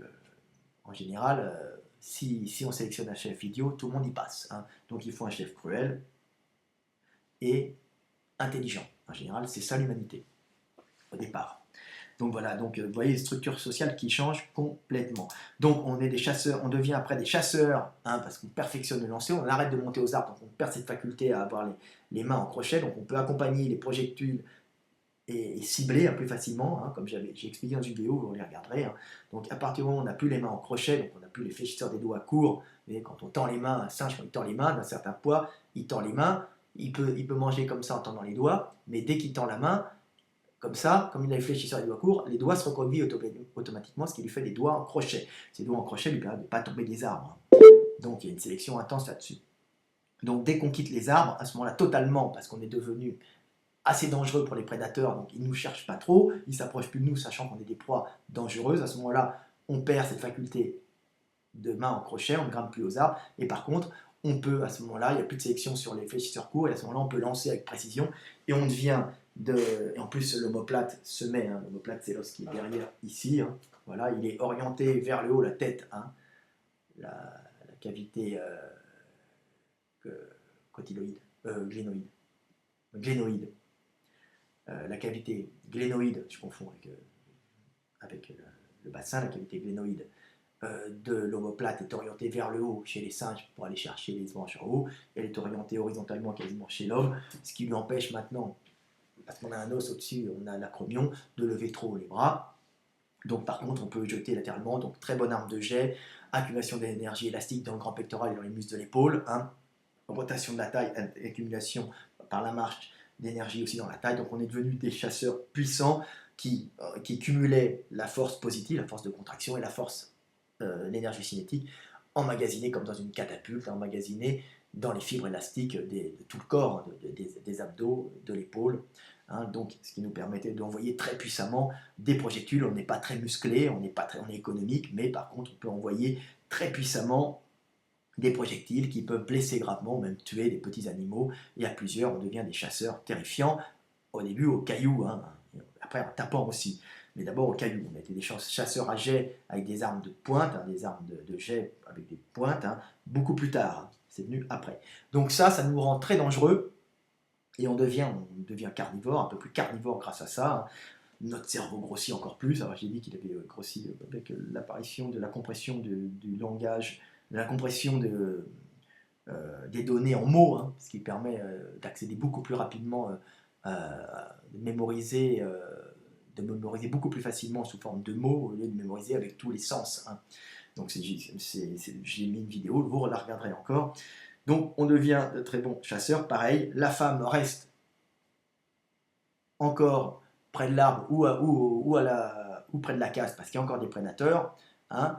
en général, si on sélectionne un chef idiot, tout le monde y passe. Hein. Donc il faut un chef cruel et intelligent. En général, c'est ça l'humanité, au départ. Donc voilà, donc vous voyez les structures sociales qui changent complètement. Donc on est des chasseurs, on devient après des chasseurs, hein, parce qu'on perfectionne le lancer, on arrête de monter aux arbres, donc on perd cette faculté à avoir les mains en crochet, donc on peut accompagner les projectiles et cibler plus facilement, hein, comme j'ai expliqué dans une vidéo, vous les regarderez. Hein. Donc à partir du moment où on n'a plus les mains en crochet, donc on n'a plus les fléchisseurs des doigts courts, et quand on tend les mains, un singe quand il tend les mains d'un certain poids, il tend les mains, il peut manger comme ça en tendant les doigts, mais dès qu'il tend la main, comme ça, comme il a les fléchisseurs des doigts courts, les doigts se recroquevillent automatiquement, ce qui lui fait des doigts en crochet. Ces doigts en crochet lui permettent de ne pas tomber des arbres. Hein. Donc il y a une sélection intense là-dessus. Donc dès qu'on quitte les arbres, à ce moment-là totalement, parce qu'on est devenu assez dangereux pour les prédateurs, donc ils ne nous cherchent pas trop, ils ne s'approchent plus de nous, sachant qu'on est des proies dangereuses. À ce moment-là, on perd cette faculté de main en crochet, on ne grimpe plus aux arbres, et par contre, on peut, à ce moment-là, il n'y a plus de sélection sur les fléchisseurs courts, et à ce moment-là, on peut lancer avec précision, et on devient et en plus, l'omoplate se met, hein, l'omoplate, c'est l'os qui est derrière, ici, hein, voilà, il est orienté vers le haut, la tête, hein, la cavité cotyloïde, glénoïde. La cavité glénoïde, je confonds avec le bassin, la cavité glénoïde de l'omoplate est orientée vers le haut chez les singes pour aller chercher les branches en haut, elle est orientée horizontalement quasiment chez l'homme, ce qui lui empêche maintenant, parce qu'on a un os au-dessus, on a l'acromion, de lever trop haut les bras. Donc par contre, on peut jeter latéralement, donc très bonne arme de jet, accumulation d'énergie élastique dans le grand pectoral et dans les muscles de l'épaule, hein, rotation de la taille, accumulation par la marche d'énergie aussi dans la taille. Donc on est devenu des chasseurs puissants qui cumulaient la force positive, la force de contraction et la force, l'énergie cinétique, emmagasinée comme dans une catapulte, emmagasinée dans les fibres élastiques de tout le corps, des abdos, de l'épaule. Hein, donc, ce qui nous permettait d'envoyer très puissamment des projectiles. On n'est pas très musclé, on est économique, mais par contre, on peut envoyer très puissamment des projectiles qui peuvent blesser gravement, ou même tuer des petits animaux. Et à plusieurs, on devient des chasseurs terrifiants. Au début, au caillou, hein, après en tapant aussi. Mais d'abord au caillou. On était des chasseurs à jet avec des armes de pointe, hein, des armes de jet avec des pointes, hein, beaucoup plus tard. Hein, c'est venu après. Donc ça nous rend très dangereux. Et on devient carnivore, un peu plus carnivore grâce à ça. Hein. Notre cerveau grossit encore plus. Alors j'ai dit qu'il avait grossi avec l'apparition de la compression du langage, de la compression des données en mots, hein, ce qui permet d'accéder beaucoup plus rapidement, de mémoriser beaucoup plus facilement sous forme de mots au lieu de mémoriser avec tous les sens. Hein. Donc j'ai mis une vidéo, vous la regarderez encore. Donc on devient de très bons chasseurs. Pareil, la femme reste encore près de l'arbre ou près de la case parce qu'il y a encore des prédateurs. Hein.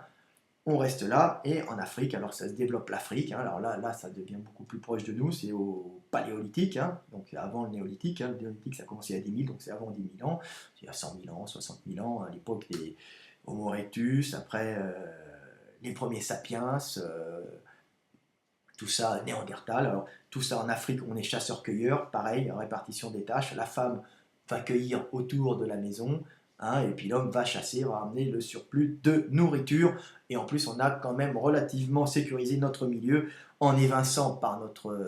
On reste là, et en Afrique, alors ça se développe l'Afrique, hein, alors là ça devient beaucoup plus proche de nous, c'est au paléolithique, hein, donc avant le néolithique, hein, le néolithique ça a commencé à 10 000, donc c'est avant 10 000 ans, il y a 100 000 ans, 60 000 ans, à l'époque des Homo erectus, après les premiers sapiens, tout ça Néandertal, alors tout ça en Afrique, on est chasseurs-cueilleurs, pareil, répartition des tâches, la femme va cueillir autour de la maison, hein, et puis l'homme va chasser, va ramener le surplus de nourriture, et en plus on a quand même relativement sécurisé notre milieu en évinçant par notre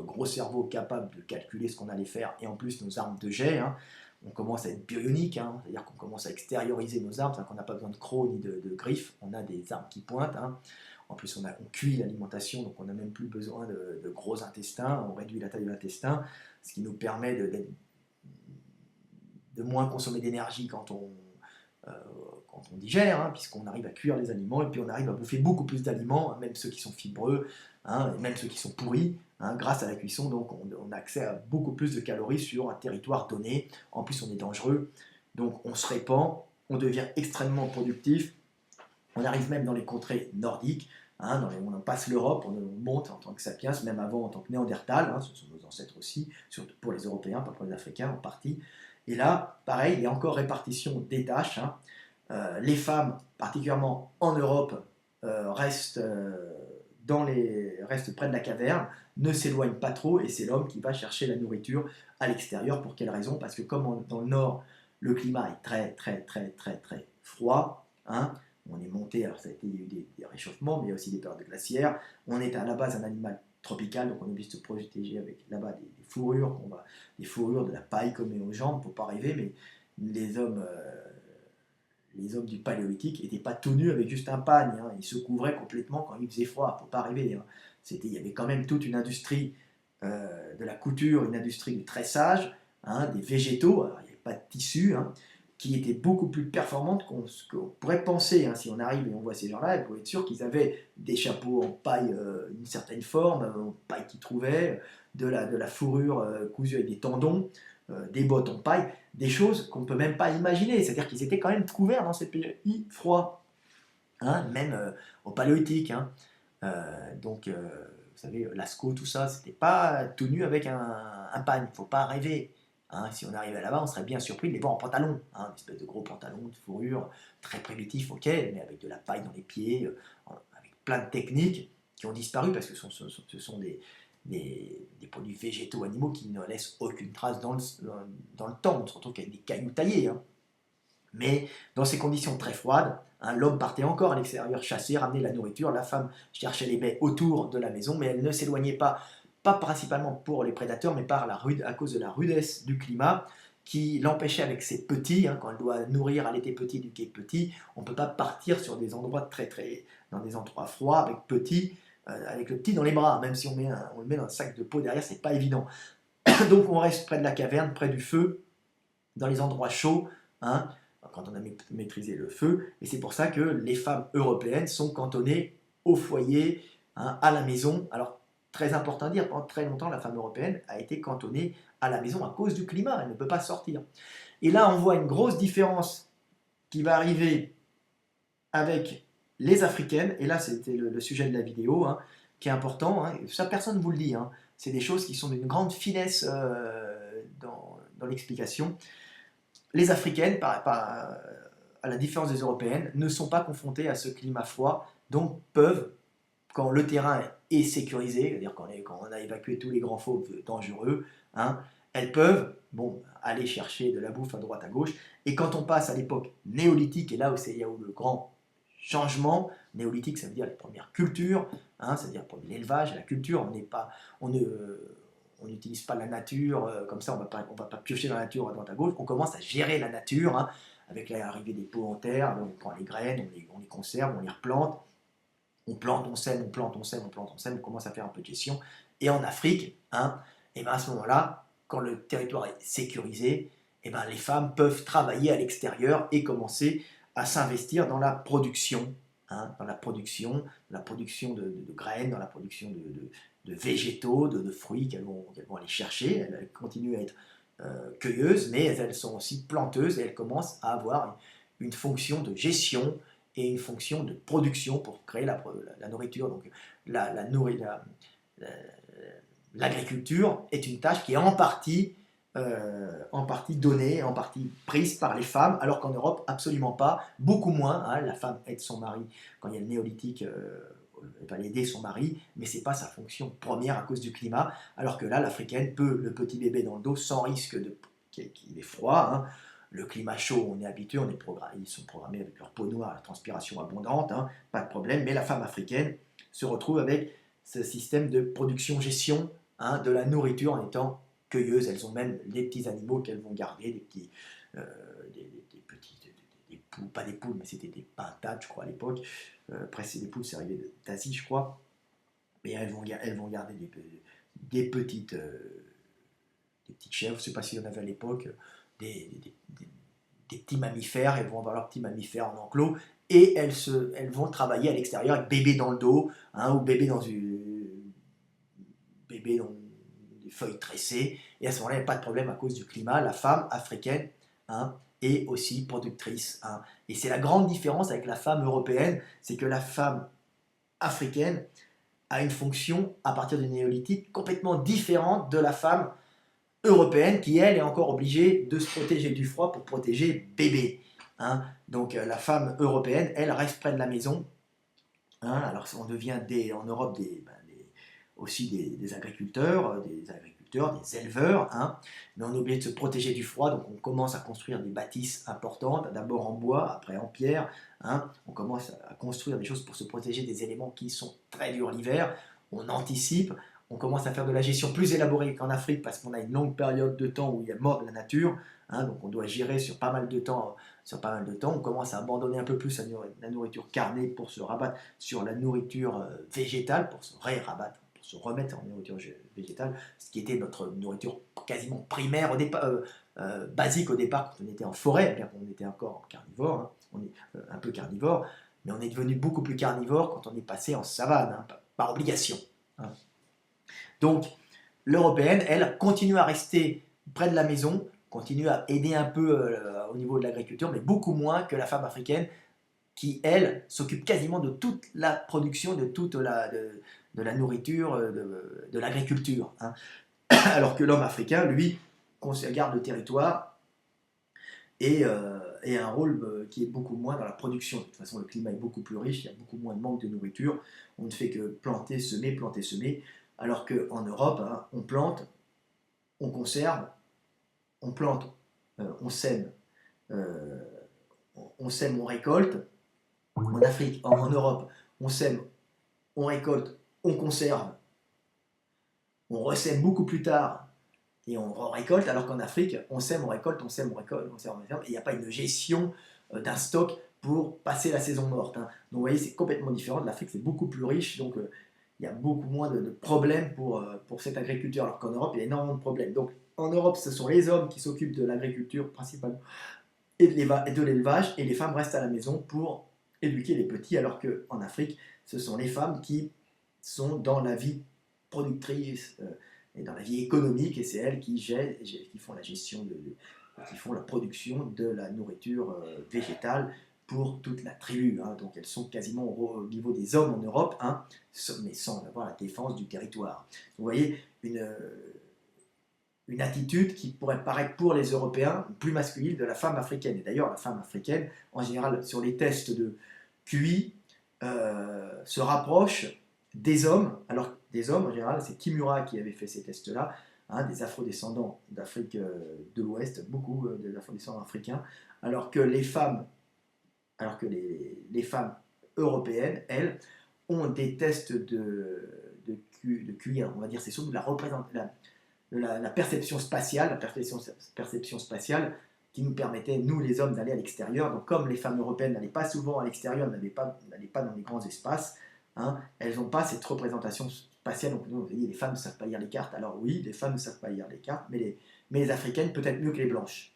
gros cerveau capable de calculer ce qu'on allait faire, et en plus nos armes de jet, hein. On commence à être bionique, hein, c'est-à-dire qu'on commence à extérioriser nos armes, c'est-à-dire qu'on n'a pas besoin de crocs ni de griffes, on a des armes qui pointent, hein. En plus, on cuit l'alimentation, donc on n'a même plus besoin de gros intestins, on réduit la taille de l'intestin, ce qui nous permet de moins consommer d'énergie euh, quand on digère, hein, puisqu'on arrive à cuire les aliments, et puis on arrive à bouffer beaucoup plus d'aliments, hein, même ceux qui sont fibreux, hein, et même ceux qui sont pourris, hein, grâce à la cuisson, donc on a accès à beaucoup plus de calories sur un territoire donné. En plus, on est dangereux, donc on se répand, on devient extrêmement productif. On arrive même dans les contrées nordiques, hein, on en passe l'Europe, on monte en tant que sapiens, même avant en tant que Néandertal, hein, ce sont nos ancêtres aussi, surtout pour les Européens, pas pour les Africains en partie. Et là, pareil, il y a encore répartition des tâches. Hein. Les femmes, particulièrement en Europe, restent près de la caverne, ne s'éloignent pas trop, et c'est l'homme qui va chercher la nourriture à l'extérieur. Pour quelle raison? Parce que comme dans le nord, le climat est très très très très très froid, hein, on est monté, alors ça a été, il y a eu des réchauffements, mais il y a aussi des périodes glaciaires. On est à la base un animal tropical, donc on est obligé de se protéger avec là-bas des fourrures, des fourrures, de la paille qu'on met aux jambes pour pas rêver, mais les hommes du paléolithique n'étaient pas tout nus avec juste un pagne, hein. Ils se couvraient complètement quand il faisait froid, pour pas rêver. Hein. Il y avait quand même toute une industrie de la couture, une industrie du tressage, hein, des végétaux, alors il n'y avait pas de tissu, hein, qui était beaucoup plus performante qu'on pourrait penser. Hein. Si on arrive et on voit ces gens-là, il faut être sûr qu'ils avaient des chapeaux en paille d'une certaine forme, en paille qu'ils trouvaient, de la fourrure cousue avec des tendons, des bottes en paille, des choses qu'on ne peut même pas imaginer. C'est-à-dire qu'ils étaient quand même couverts dans ces pays froids, hein, même au paléolithique. Hein. Donc, vous savez, Lascaux, tout ça, c'était pas tout nu avec un pagne, il ne faut pas rêver. Hein, si on arrivait là-bas, on serait bien surpris de les voir en pantalon, hein, une espèce de gros pantalon de fourrure, très primitif, ok, mais avec de la paille dans les pieds, avec plein de techniques qui ont disparu parce que ce sont des produits végétaux animaux qui ne laissent aucune trace dans le temps. On se retrouve qu'avec des cailloux taillés. Hein. Mais dans ces conditions très froides, hein, l'homme partait encore à l'extérieur chasser, ramener la nourriture, la femme cherchait les baies autour de la maison, mais elle ne s'éloignait pas principalement pour les prédateurs, mais à cause de la rudesse du climat, qui l'empêchait avec ses petits, quand elle doit nourrir, allaiter petit, éduquer petit, on ne peut pas partir sur des endroits dans des endroits froids avec avec le petit dans les bras, même si on le met dans un sac de peau derrière, c'est pas évident. Donc on reste près de la caverne, près du feu, dans les endroits chauds, hein, quand on a maîtrisé le feu, et c'est pour ça que les femmes européennes sont cantonnées au foyer, à la maison. Alors, très important à dire, pendant très longtemps, la femme européenne a été cantonnée à la maison à cause du climat, elle ne peut pas sortir. Et là, on voit une grosse différence qui va arriver avec les Africaines, et là, c'était le sujet de la vidéo, qui est important, ça personne ne vous le dit, c'est des choses qui sont d'une grande finesse dans l'explication. Les Africaines, à la différence des Européennes, ne sont pas confrontées à ce climat froid, donc peuvent, quand le terrain est sécurisé, c'est-à-dire quand on a évacué tous les grands fauves dangereux, elles peuvent aller chercher de la bouffe à droite à gauche. Et quand on passe à l'époque néolithique, et là où il y a eu le grand changement, néolithique ça veut dire les premières cultures, c'est-à-dire pour l'élevage, la culture, on n'utilise pas la nature comme ça, on ne va pas piocher dans la nature à droite à gauche, on commence à gérer la nature, avec l'arrivée des pots en terre, on prend les graines, on les conserve, on les replante, on plante, on sème, on plante, on sème, on plante, on sème, on commence à faire un peu de gestion. Et en Afrique, et à ce moment-là, quand le territoire est sécurisé, les femmes peuvent travailler à l'extérieur et commencer à s'investir dans la production, dans la production de graines, dans la production de végétaux, de fruits qu'elles vont aller chercher. Elles continuent à être cueilleuses, mais elles sont aussi planteuses et elles commencent à avoir une fonction de gestion et une fonction de production pour créer la nourriture. Donc l'agriculture est une tâche qui est en partie donnée, en partie prise par les femmes, alors qu'en Europe, absolument pas, beaucoup moins. La femme aide son mari, quand il y a le néolithique, elle va aider son mari, mais ce n'est pas sa fonction première à cause du climat, alors que là, l'Africaine peut, le petit bébé dans le dos, sans risque qu'il ait froid, le climat chaud, on est habitué, ils sont programmés avec leur peau noire, la transpiration abondante, pas de problème, mais la femme africaine se retrouve avec ce système de production-gestion de la nourriture en étant cueilleuses. Elles ont même des petits animaux qu'elles vont garder, des poules, pas des poules, mais c'était des pintades, je crois, à l'époque. Après, c'est des poules, c'est arrivé d'Asie, je crois. Mais elles vont garder des petites chèvres, je ne sais pas s'il y en avait à l'époque, des petits mammifères, elles vont avoir leurs petits mammifères en enclos, et elles vont travailler à l'extérieur avec bébé dans le dos, ou bébé dans des feuilles tressées, et à ce moment-là, il n'y a pas de problème à cause du climat. La femme africaine est aussi productrice. Et c'est la grande différence avec la femme européenne, c'est que la femme africaine a une fonction, à partir du néolithique, complètement différente de la femme européenne, qui elle est encore obligée de se protéger du froid pour protéger bébé. Donc la femme européenne, elle reste près de la maison. Alors on devient en Europe aussi des agriculteurs, des éleveurs, mais on est obligé de se protéger du froid, donc on commence à construire des bâtisses importantes, d'abord en bois, après en pierre. On commence à construire des choses pour se protéger des éléments qui sont très durs l'hiver. On anticipe. On commence à faire de la gestion plus élaborée qu'en Afrique parce qu'on a une longue période de temps où il y a mort de la nature, donc on doit gérer sur pas mal de temps. On commence à abandonner un peu plus la nourriture carnée pour se rabattre sur la nourriture végétale, pour se remettre en nourriture végétale, ce qui était notre nourriture quasiment primaire au départ, basique au départ quand on était en forêt, bien qu'on était encore carnivore, on est un peu carnivore, mais on est devenu beaucoup plus carnivore quand on est passé en savane, par obligation. Donc, l'européenne, elle, continue à rester près de la maison, continue à aider un peu au niveau de l'agriculture, mais beaucoup moins que la femme africaine qui, elle, s'occupe quasiment de toute la production, de la nourriture, de l'agriculture. Alors que l'homme africain, lui, garde le territoire et un rôle qui est beaucoup moins dans la production. De toute façon, le climat est beaucoup plus riche, il y a beaucoup moins de manque de nourriture. On ne fait que planter, semer. Alors qu'en Europe, on plante, on conserve, on plante, on sème, on récolte. En Afrique, en Europe, on sème, on récolte, on conserve, on ressème beaucoup plus tard et on récolte, alors qu'en Afrique, on sème, on récolte, on sème, on récolte, on sème, on récolte, et il n'y a pas une gestion d'un stock pour passer la saison morte. Donc vous voyez, c'est complètement différent. L'Afrique, c'est beaucoup plus riche, donc il y a beaucoup moins de problèmes pour cette agriculture, alors qu'en Europe, il y a énormément de problèmes. Donc en Europe, ce sont les hommes qui s'occupent de l'agriculture principalement et de l'élevage, et les femmes restent à la maison pour éduquer les petits, alors qu'en Afrique, ce sont les femmes qui sont dans la vie productrice et dans la vie économique, et c'est elles qui font la gestion, qui font la production de la nourriture végétale pour toute la tribu. Donc elles sont quasiment au niveau des hommes en Europe, mais sans avoir la défense du territoire. Vous voyez, une attitude qui pourrait paraître pour les Européens plus masculine de la femme africaine. Et d'ailleurs, la femme africaine, en général, sur les tests de QI, se rapproche des hommes. Alors, des hommes, en général, c'est Kimura qui avait fait ces tests-là, des afrodescendants d'Afrique de l'Ouest, beaucoup d'afrodescendants africains, alors que les femmes, les femmes européennes, elles, ont des tests de QI. Alors, on va dire, c'est surtout la perception spatiale, qui nous permettait, nous les hommes, d'aller à l'extérieur. Donc comme les femmes européennes n'allaient pas souvent à l'extérieur, n'allaient pas dans les grands espaces, elles n'ont pas cette représentation spatiale. Donc vous voyez, les femmes ne savent pas lire les cartes. Alors oui, les femmes ne savent pas lire les cartes, mais les africaines peut-être mieux que les blanches.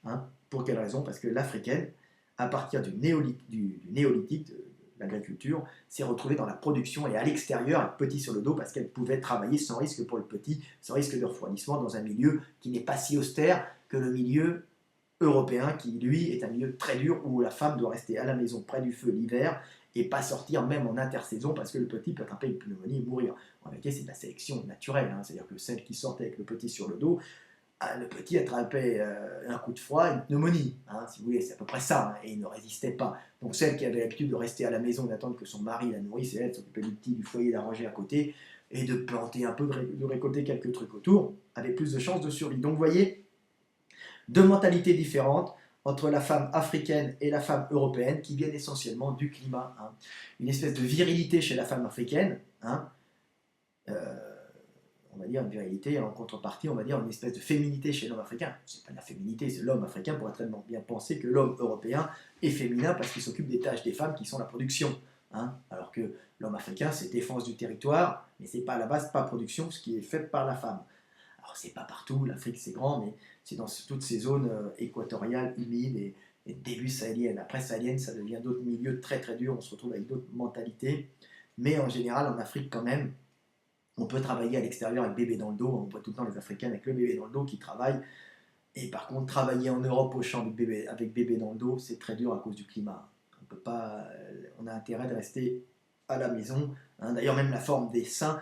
Pour quelle raison? Parce que l'africaine, à partir du néolithique, de l'agriculture, s'est retrouvée dans la production et à l'extérieur, avec petit sur le dos, parce qu'elle pouvait travailler sans risque pour le petit, sans risque de refroidissement, dans un milieu qui n'est pas si austère que le milieu européen, qui lui est un milieu très dur, où la femme doit rester à la maison près du feu l'hiver et pas sortir même en intersaison, parce que le petit peut attraper une pneumonie et mourir. En réalité, c'est de la sélection naturelle, c'est-à-dire que celle qui sortait avec le petit sur le dos, le petit attrapait un coup de froid, une pneumonie, si vous voulez, c'est à peu près ça, et il ne résistait pas. Donc celle qui avait l'habitude de rester à la maison, d'attendre que son mari la nourrisse, et elle s'occupait du petit, du foyer, d'arranger à côté, et de planter un peu, de récolter quelques trucs autour, avait plus de chances de survie. Donc vous voyez, deux mentalités différentes entre la femme africaine et la femme européenne, qui viennent essentiellement du climat. Une espèce de virilité chez la femme africaine, on va dire une virilité, en contrepartie, on va dire une espèce de féminité chez l'homme africain. C'est pas de la féminité, c'est l'homme africain pourrait très bien penser que l'homme européen est féminin parce qu'il s'occupe des tâches des femmes qui sont la production. Alors que l'homme africain, c'est défense du territoire, mais c'est pas à la base, pas production, ce qui est fait par la femme. Alors c'est pas partout, l'Afrique c'est grand, mais c'est dans toutes ces zones équatoriales, humides et début sahéliennes. Après sahélienne, ça devient d'autres milieux très très durs, on se retrouve avec d'autres mentalités, mais en général en Afrique quand même, on peut travailler à l'extérieur avec bébé dans le dos. On voit tout le temps les Africaines avec le bébé dans le dos qui travaillent. Et par contre, travailler en Europe au champ avec bébé dans le dos, c'est très dur à cause du climat. On a intérêt de rester à la maison. D'ailleurs, même la forme des seins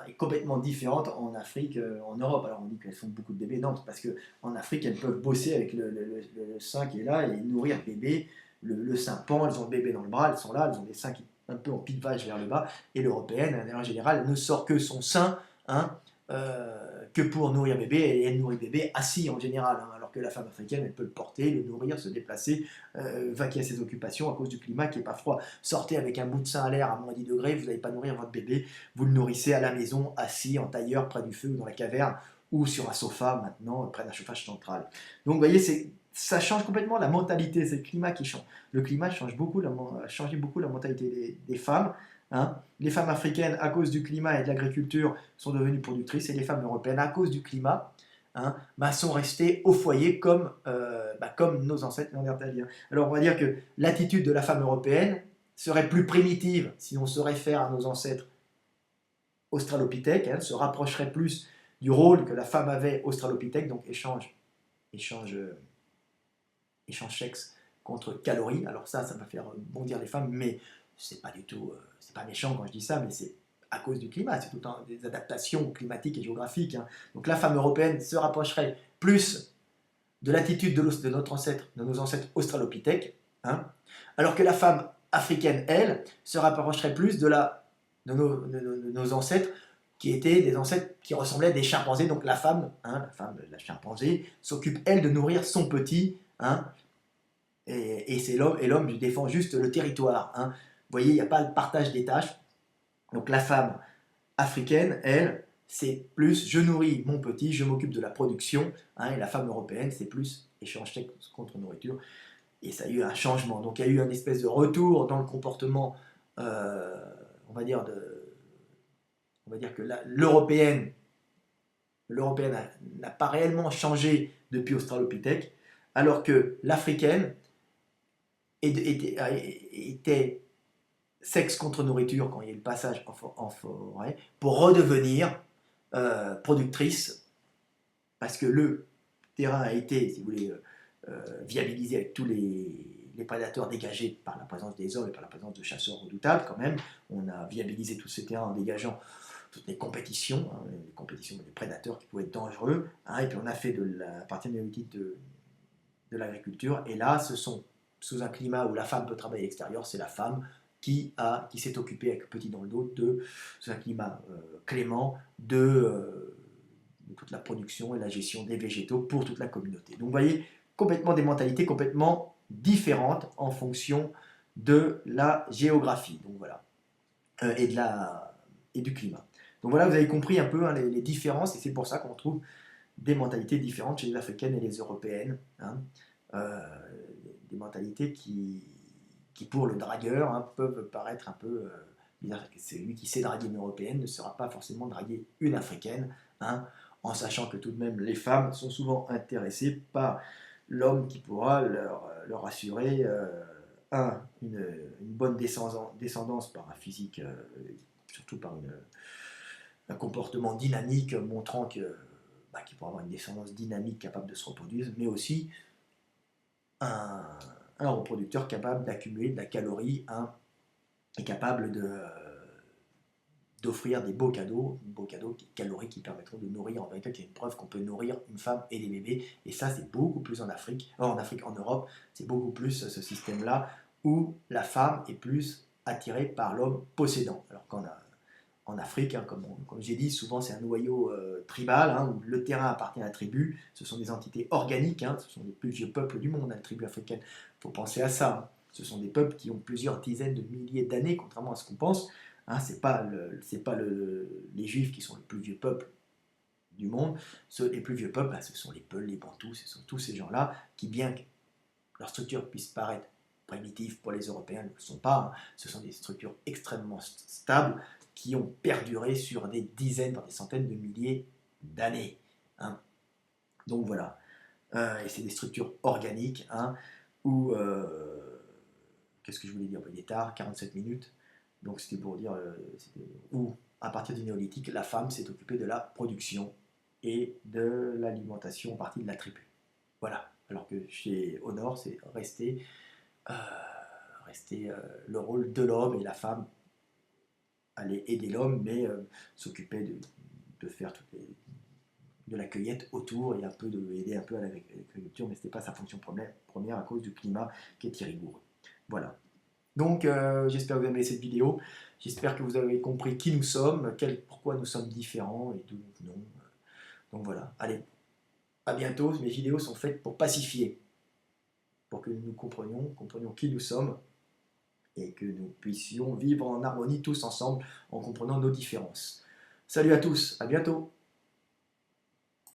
est complètement différente en Afrique, en Europe. Alors on dit qu'elles font beaucoup de bébés. Non, parce qu'en Afrique, elles peuvent bosser avec le sein qui est là et nourrir bébé. Le sein pend, elles ont le bébé dans le bras, elles sont là, elles ont des seins qui un peu en pique-vache vers le bas, et l'européenne, en général, ne sort que son sein, que pour nourrir bébé, et elle nourrit bébé assis en général, alors que la femme africaine, elle peut le porter, le nourrir, se déplacer, vaquer à ses occupations à cause du climat qui n'est pas froid. Sortez avec un bout de sein à l'air à moins 10 degrés, vous n'allez pas nourrir votre bébé, vous le nourrissez à la maison, assis, en tailleur, près du feu, ou dans la caverne, ou sur un sofa, maintenant, près d'un chauffage central. Donc, vous voyez, ça change complètement la mentalité, c'est le climat qui change. Le climat a changé beaucoup la mentalité des femmes. Les femmes africaines, à cause du climat et de l'agriculture, sont devenues productrices, et les femmes européennes, à cause du climat, sont restées au foyer comme nos ancêtres néandertaliens. Alors on va dire que l'attitude de la femme européenne serait plus primitive si on se réfère à nos ancêtres australopithèques, se rapprocherait plus du rôle que la femme avait australopithèque, donc échange sexe contre calories. Alors ça va faire bondir les femmes, mais c'est pas du tout, c'est pas méchant quand je dis ça, mais c'est à cause du climat, c'est tout le temps des adaptations climatiques et géographiques. Donc la femme européenne se rapprocherait plus de l'attitude de nos ancêtres australopithèques, alors que la femme africaine, elle, se rapprocherait plus de nos ancêtres qui étaient des ancêtres qui ressemblaient à des chimpanzés. Donc la femme, la chimpanzé, s'occupe, elle, de nourrir son petit, et c'est l'homme lui défend juste le territoire. Vous voyez, il n'y a pas le partage des tâches. Donc la femme africaine, elle, c'est plus je nourris mon petit, je m'occupe de la production, hein, et la femme européenne, c'est plus échange sexe contre nourriture. Et ça a eu un changement. Donc il y a eu un espèce de retour dans le comportement, euh, on va dire, on va dire que l'européenne n'a pas réellement changé depuis Australopithèque, alors que l'africaine était sexe contre nourriture quand il y a eu le passage en forêt, pour redevenir productrice, parce que le terrain a été, si vous voulez, viabilisé avec tous les prédateurs dégagés par la présence des hommes et par la présence de chasseurs redoutables quand même. On a viabilisé tous ces terrains en dégageant toutes les compétitions, hein, les compétitions des prédateurs qui pouvaient être dangereux, hein, et puis on a fait de la partie néolithique de l'agriculture, et là, ce sont sous un climat où la femme peut travailler à l'extérieur, c'est la femme qui s'est occupée avec petit dans le dos sous un climat clément de toute la production et la gestion des végétaux pour toute la communauté. Donc vous voyez, complètement des mentalités complètement différentes en fonction de la géographie, donc voilà, et du climat. Donc voilà, vous avez compris un peu, hein, les différences, et c'est pour ça qu'on trouve des mentalités différentes chez les Africaines et les Européennes, hein, euh, des mentalités qui pour le dragueur, hein, peuvent paraître un peu bizarres. Celui qui sait draguer une Européenne ne sera pas forcément draguer une Africaine, hein, en sachant que tout de même les femmes sont souvent intéressées par l'homme qui pourra leur assurer une bonne descendance par un physique, surtout par un comportement dynamique montrant qu'il pourra avoir une descendance dynamique capable de se reproduire, mais aussi un, un reproducteur capable d'accumuler de la calorie, hein, et capable d'offrir des beaux cadeaux caloriques qui permettront de nourrir. En vérité, il y a une preuve qu'on peut nourrir une femme et des bébés, et ça c'est beaucoup plus en Afrique, en Europe, c'est beaucoup plus ce système-là, où la femme est plus attirée par l'homme possédant. Alors en Afrique, hein, comme j'ai dit, souvent c'est un noyau tribal, hein, où le terrain appartient à la tribu, ce sont des entités organiques, hein, ce sont les plus vieux peuples du monde, hein, les tribus africaines, il faut penser à ça, hein. Ce sont des peuples qui ont plusieurs dizaines de milliers d'années, contrairement à ce qu'on pense, hein, c'est pas les juifs qui sont le plus vieux peuple du monde, les plus vieux peuples, bah, ce sont les Peuls, les Bantous, ce sont tous ces gens-là qui, bien que leur structure puisse paraître primitive pour les Européens, ne le sont pas, hein. Ce sont des structures extrêmement stables qui ont perduré sur des dizaines, voire des centaines de milliers d'années, hein. Donc voilà. Et c'est des structures organiques, hein, où... qu'est-ce que je voulais dire? Il est tard, 47 minutes. Donc c'était pour dire où, à partir du néolithique, la femme s'est occupée de la production et de l'alimentation en partie de la tribu. Voilà. Alors que au nord, c'est euh, le rôle de l'homme, et la femme allait aider l'homme, mais s'occupait de faire de la cueillette autour, et aider un peu à l'agriculture, mais ce n'était pas sa fonction première à cause du climat qui est rigoureux. Voilà. Donc j'espère que vous avez aimé cette vidéo, j'espère que vous avez compris qui nous sommes, pourquoi nous sommes différents et d'où nous venons. Donc voilà, allez, à bientôt. Mes vidéos sont faites pour pacifier, pour que nous comprenions qui nous sommes, et que nous puissions vivre en harmonie tous ensemble en comprenant nos différences. Salut à tous, à bientôt.